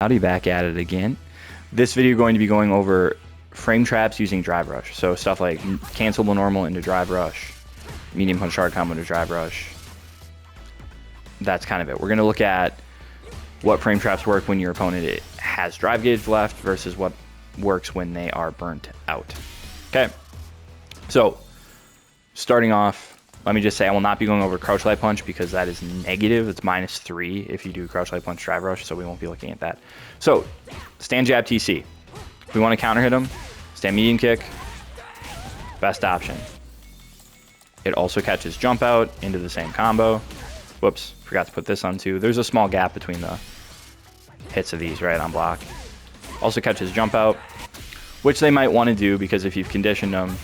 Howdy, back at it again. This video going to be going over frame traps using drive rush. So stuff like cancelable normal into drive rush, medium punch hard combo into drive rush. That's kind of it. We're going to look at what frame traps work when your opponent has drive gauge left versus what works when they are burnt out. Okay, so starting off, let me just say I will not be going over crouch light punch because that is negative. It's -3 if you do crouch light punch drive rush, so we won't be looking at that. So stand jab TC. If we want to counter hit him, stand medium kick, best option. It also catches jump out into the same combo. Whoops, forgot to put this on too. There's a small gap between the hits of these right on block. Also catches jump out, which they might want to do because if you've conditioned them,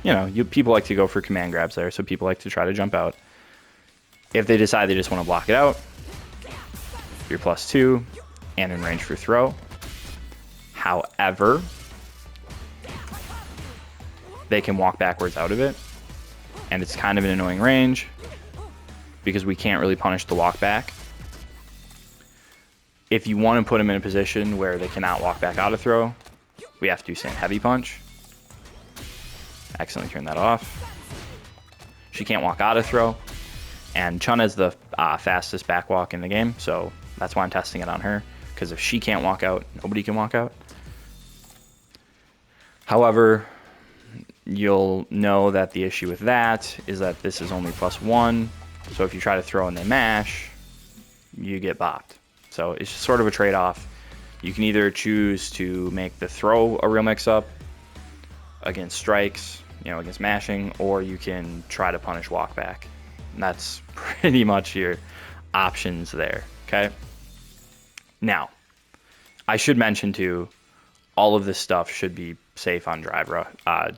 you know, people like to go for command grabs there, so people like to try to jump out. If they decide they just want to block it out, you're +2 and in range for throw. However, they can walk backwards out of it, and it's kind of an annoying range because we can't really punish the walk back. If you want to put them in a position where they cannot walk back out of throw, we have to do stand heavy punch. Accidentally turn that off. She can't walk out of throw, and Chun is the fastest back walk in the game, so that's why I'm testing it on her, because if she can't walk out, nobody can walk out. However, you'll know that the issue with that is that this is only +1, so if you try to throw and they mash, you get bopped. So it's just sort of a trade-off. You can either choose to make the throw a real mix-up against strikes, you know, against mashing, or you can try to punish walk back. And that's pretty much your options there, okay? Now, I should mention too, all of this stuff should be safe on drive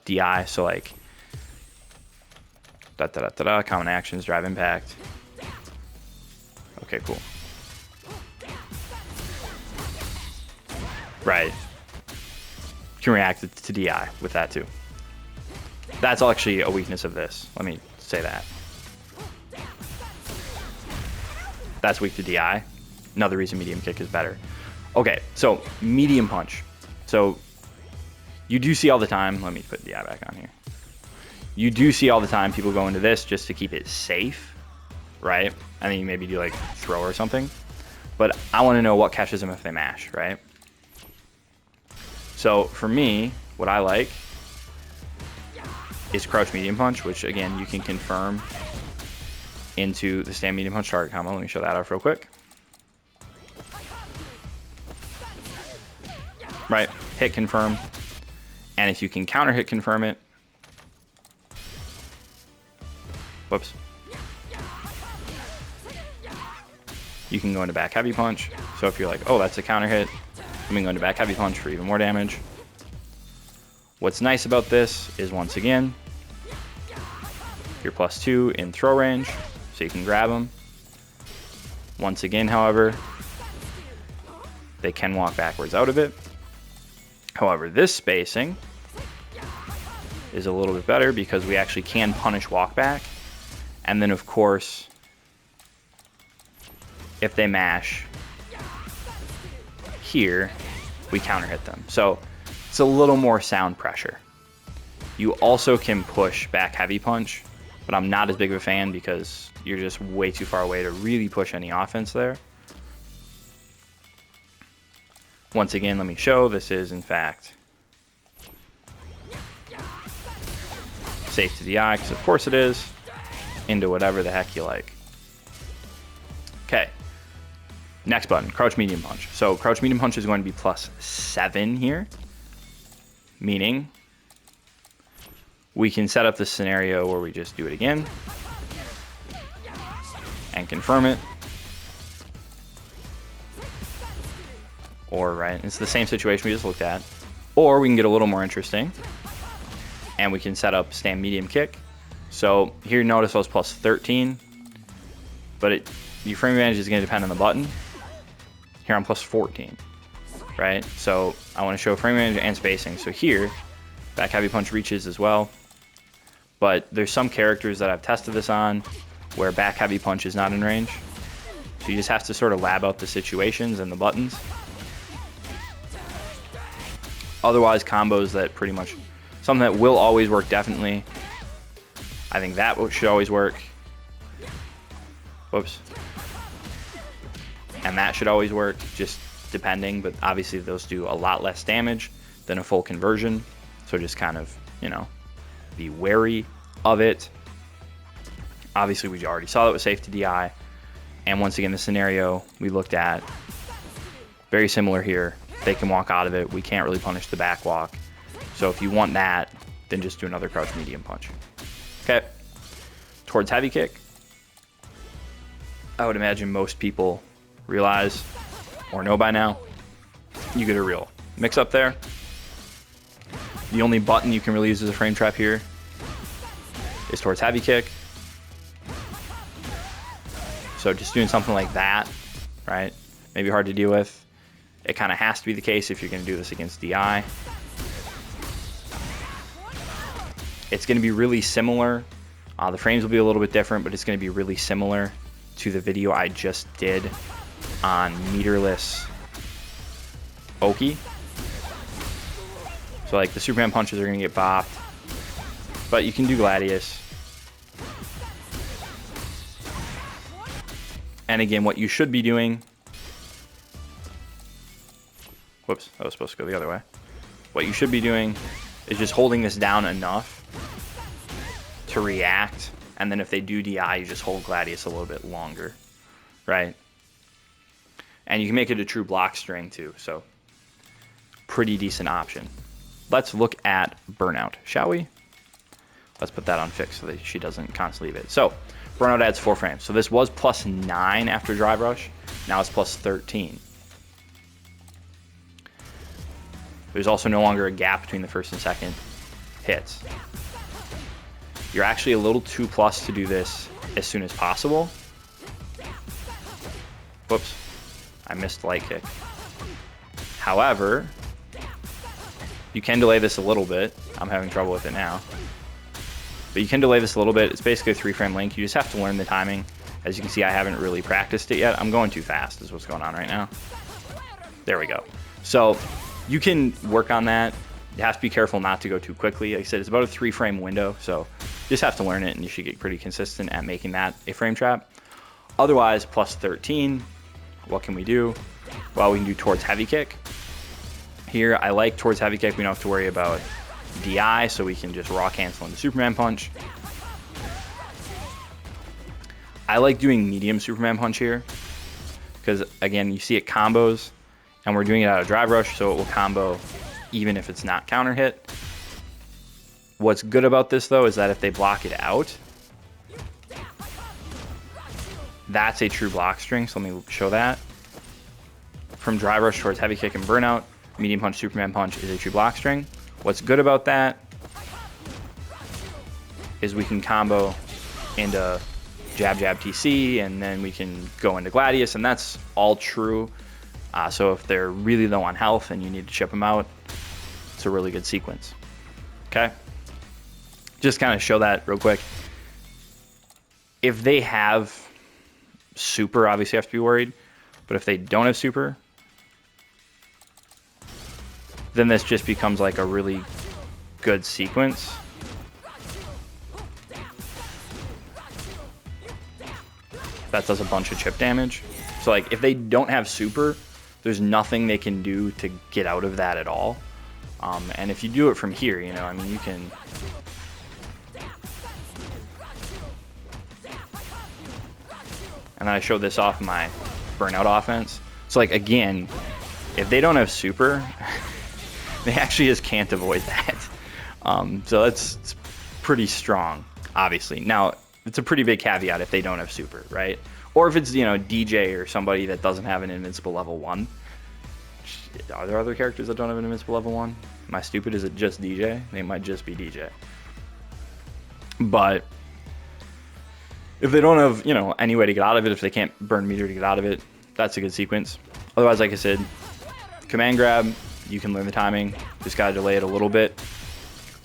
DI, so like common actions, drive impact. Okay, cool. Right. You can react to DI with that too. That's actually a weakness of this. Let me say that. That's weak to DI. Another reason medium kick is better. Okay, so medium punch. So you do see all the time, let me put DI back on here. You do see all the time people go into this just to keep it safe, right? And then you maybe do like throw or something. But I want to know what catches them if they mash, right? So for me, what I like is crouch medium punch, which again, you can confirm into the stand medium punch target combo. Let me show that off real quick. Right, hit confirm. And if you can counter hit confirm it, whoops. You can go into back heavy punch. So if you're like, oh, that's a counter hit, let me go into back heavy punch for even more damage. What's nice about this is, once again, you're +2 in throw range, so you can grab them. Once again, however, they can walk backwards out of it. However, this spacing is a little bit better because we actually can punish walk back. And then, of course, if they mash here, we counter hit them. So it's a little more sound pressure. You also can push back heavy punch, but I'm not as big of a fan because you're just way too far away to really push any offense there. Once again, let me show this is in fact safe to DI, because of course it is, into whatever the heck you like. Okay. Next button, crouch medium punch. So crouch medium punch is going to be +7 here, meaning we can set up the scenario where we just do it again and confirm it. Or, right, it's the same situation we just looked at. Or we can get a little more interesting and we can set up stand medium kick. So here, notice I was +13, but your frame advantage is going to depend on the button. Here I'm +14, right? So I want to show frame advantage and spacing. So here, back heavy punch reaches as well. But there's some characters that I've tested this on where back heavy punch is not in range. So you just have to sort of lab out the situations and the buttons. Otherwise, combos that pretty much, something that will always work, definitely. I think that should always work. Whoops. And that should always work, just depending, but obviously those do a lot less damage than a full conversion. So just kind of, you know, be wary of it. Obviously, we already saw that it was safe to DI. And once again, the scenario we looked at, very similar here. They can walk out of it. We can't really punish the back walk. So if you want that, then just do another crouch medium punch. Okay. Towards heavy kick. I would imagine most people realize or know by now, you get a real mix up there. The only button you can really use as a frame trap here is towards heavy kick. So just doing something like that, right? Maybe hard to deal with. It kind of has to be the case if you're going to do this against DI. It's going to be really similar. The frames will be a little bit different, but it's going to be really similar to the video I just did on meterless Oki. So like the Superman punches are going to get bopped, but you can do Gladius. And again, what you should be doing, whoops, that was supposed to go the other way. What you should be doing is just holding this down enough to react, and then if they do DI, you just hold Gladius a little bit longer, right? And you can make it a true block string too, so pretty decent option. Let's look at Burnout, shall we? Let's put that on fixed so that she doesn't constantly leave it. So Burnout adds 4 frames. So this was +9 after Drive Rush. Now it's +13. There's also no longer a gap between the first and second hits. You're actually a little too plus to do this as soon as possible. Whoops, I missed light kick. However, you can delay this a little bit. I'm having trouble with it now. But you can delay this a little bit. It's basically a 3-frame link. You just have to learn the timing. As you can see, I haven't really practiced it yet. I'm going too fast is what's going on right now. There we go. So you can work on that. You have to be careful not to go too quickly. Like I said, it's about a 3-frame window. So you just have to learn it, and you should get pretty consistent at making that a frame trap. Otherwise, +13, what can we do? Well, we can do towards heavy kick. Here, I like towards heavy kick. We don't have to worry about DI, so we can just raw cancel into Superman punch. I like doing medium Superman punch here because, again, you see it combos, and we're doing it out of Drive Rush, so it will combo even if it's not counter hit. What's good about this, though, is that if they block it out, that's a true block string, so let me show that. From Drive Rush towards heavy kick and Burnout, medium punch, Superman punch is a true block string. What's good about that is we can combo into jab, jab, TC, and then we can go into Gladius, and that's all true. So if they're really low on health and you need to chip them out, it's a really good sequence. Okay? Just kind of show that real quick. If they have super, obviously you have to be worried, but if they don't have super, then this just becomes like a really good sequence. That does a bunch of chip damage. So like if they don't have super, there's nothing they can do to get out of that at all. And if you do it from here, you know, I mean, you can... And then I showed this off my Burnout offense. So like, again, if they don't have super, they actually just can't avoid that. So it's pretty strong, obviously. Now, it's a pretty big caveat if they don't have super, right? Or if it's, you know, DJ or somebody that doesn't have an invincible level 1. Are there other characters that don't have an invincible level 1? Am I stupid? Is it just DJ? They might just be DJ. But if they don't have, you know, any way to get out of it, if they can't burn meter to get out of it, that's a good sequence. Otherwise, like I said, command grab, you can learn the timing. Just gotta delay it a little bit.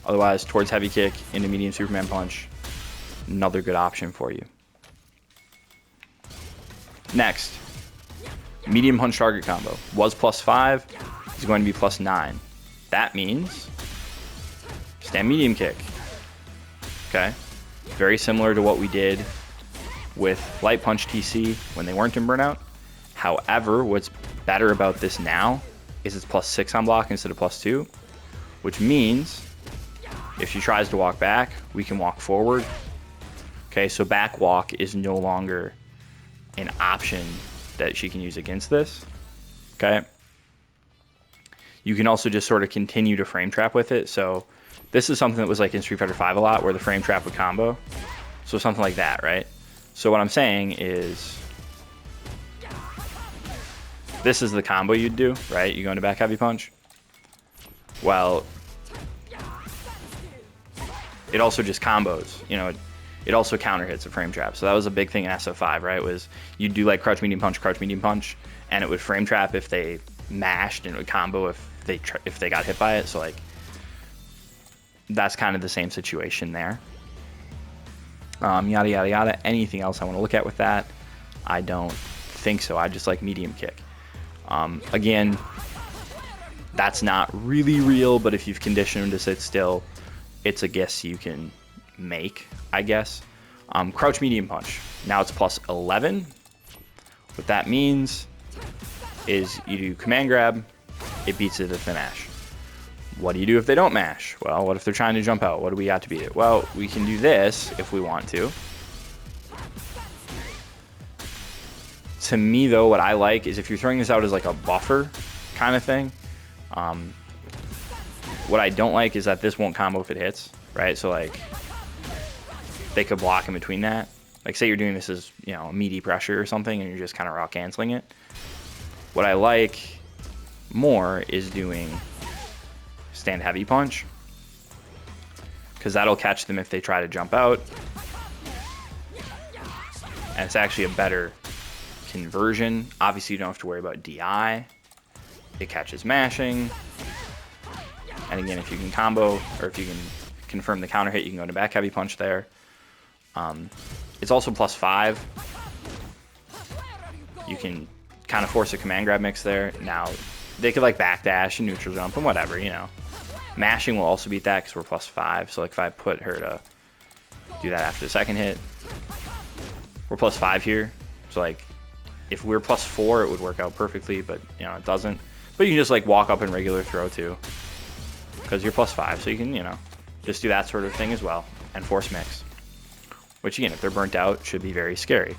Otherwise, towards heavy kick into medium Superman punch, another good option for you. Next, medium punch target combo. Was +5, is going to be +9. That means stand medium kick. Okay, very similar to what we did with light punch TC when they weren't in Burnout. However, what's better about this now is it's +6 on block instead of +2, which means if she tries to walk back, we can walk forward. Okay, so back walk is no longer an option that she can use against this. Okay. You can also just sort of continue to frame trap with it. So this is something that was like in Street Fighter V a lot, where the frame trap would combo. So something like that, right? So what I'm saying is, this is the combo you'd do, right? You go into back heavy punch. Well, it also just combos, you know, it also counter hits a frame trap. So that was a big thing in SF5, right? Was you'd do like crouch medium punch, and it would frame trap if they mashed, and it would combo if they got hit by it. So like, that's kind of the same situation there. Yada yada yada. Anything else I want to look at with that? I don't think so. I just like medium kick. Again, that's not really real, but if you've conditioned him to sit still, it's a guess you can make, I guess. Crouch medium punch. Now it's +11. What that means is you do command grab, it beats it if they mash. What do you do if they don't mash? Well, what if they're trying to jump out? What do we got to beat it? Well, we can do this if we want to. To me, though, what I like is if you're throwing this out as like a buffer kind of thing. What I don't like is that this won't combo if it hits, right? So like, they could block in between that. Like, say you're doing this as, you know, meaty pressure or something, and you're just kind of raw canceling it. What I like more is doing stand heavy punch, because that'll catch them if they try to jump out, and it's actually a better conversion. Obviously, you don't have to worry about DI. It catches mashing, and again, if you can combo, or if you can confirm the counter hit, you can go into back heavy punch there. It's also +5. You can kind of force a command grab mix there. Now, they could like backdash and neutral jump and whatever, you know. Mashing will also beat that because we're +5. So like, if I put her to do that after the second hit, we're +5 here. So like, if we're +4, it would work out perfectly, but you know, it doesn't. But you can just like walk up in regular throw too, because you're +5. So you can, you know, just do that sort of thing as well, and force mix. Which again, if they're burnt out, should be very scary.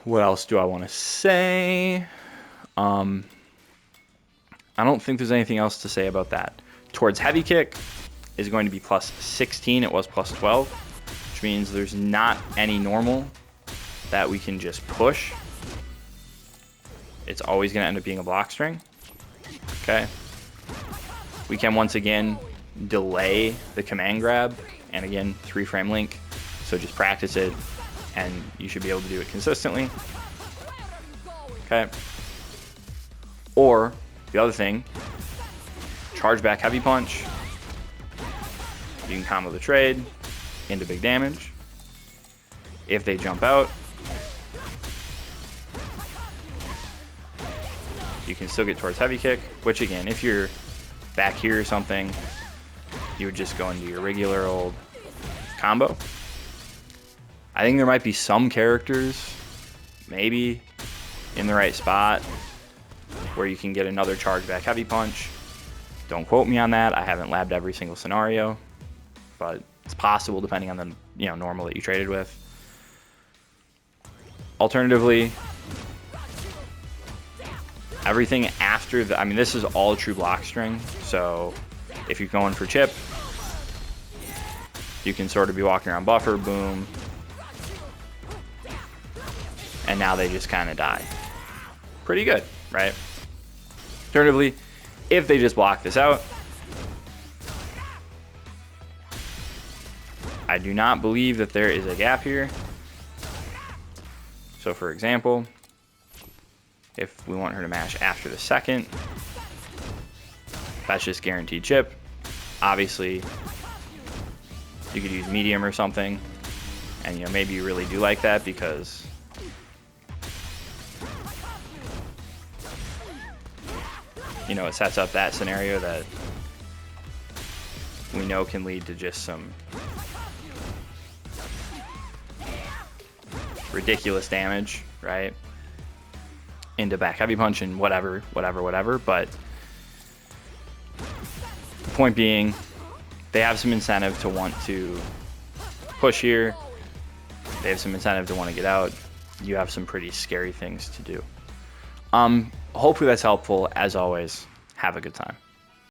What else do I want to say? I don't think there's anything else to say about that. Towards heavy kick is going to be +16. It was +12, which means there's not any normal that we can just push. It's always going to end up being a block string. Okay. We can once again delay the command grab, and again, 3-frame link. So just practice it, and you should be able to do it consistently. Okay. Or the other thing, charge back heavy punch. You can combo the trade into big damage. If they jump out, you can still get towards heavy kick, which again, if you're back here or something, you would just go into your regular old combo. I think there might be some characters, maybe in the right spot, where you can get another charge back heavy punch. Don't quote me on that. I haven't labbed every single scenario, but it's possible depending on the, you know, normal that you traded with. Alternatively, everything after the, I mean, this is all true block string. So if you're going for chip, you can sort of be walking around buffer, boom, and now they just kind of die. Pretty good, right? Alternatively, if they just block this out, I do not believe that there is a gap here. So for example, if we want her to mash after the second, that's just guaranteed chip. Obviously, you could use medium or something, and you know, maybe you really do like that because you know, it sets up that scenario that we know can lead to just some ridiculous damage, right? Into back heavy punch and whatever. But the point being, they have some incentive to want to push here. They have some incentive to want to get out. You have some pretty scary things to do. Hopefully that's helpful. As always, have a good time.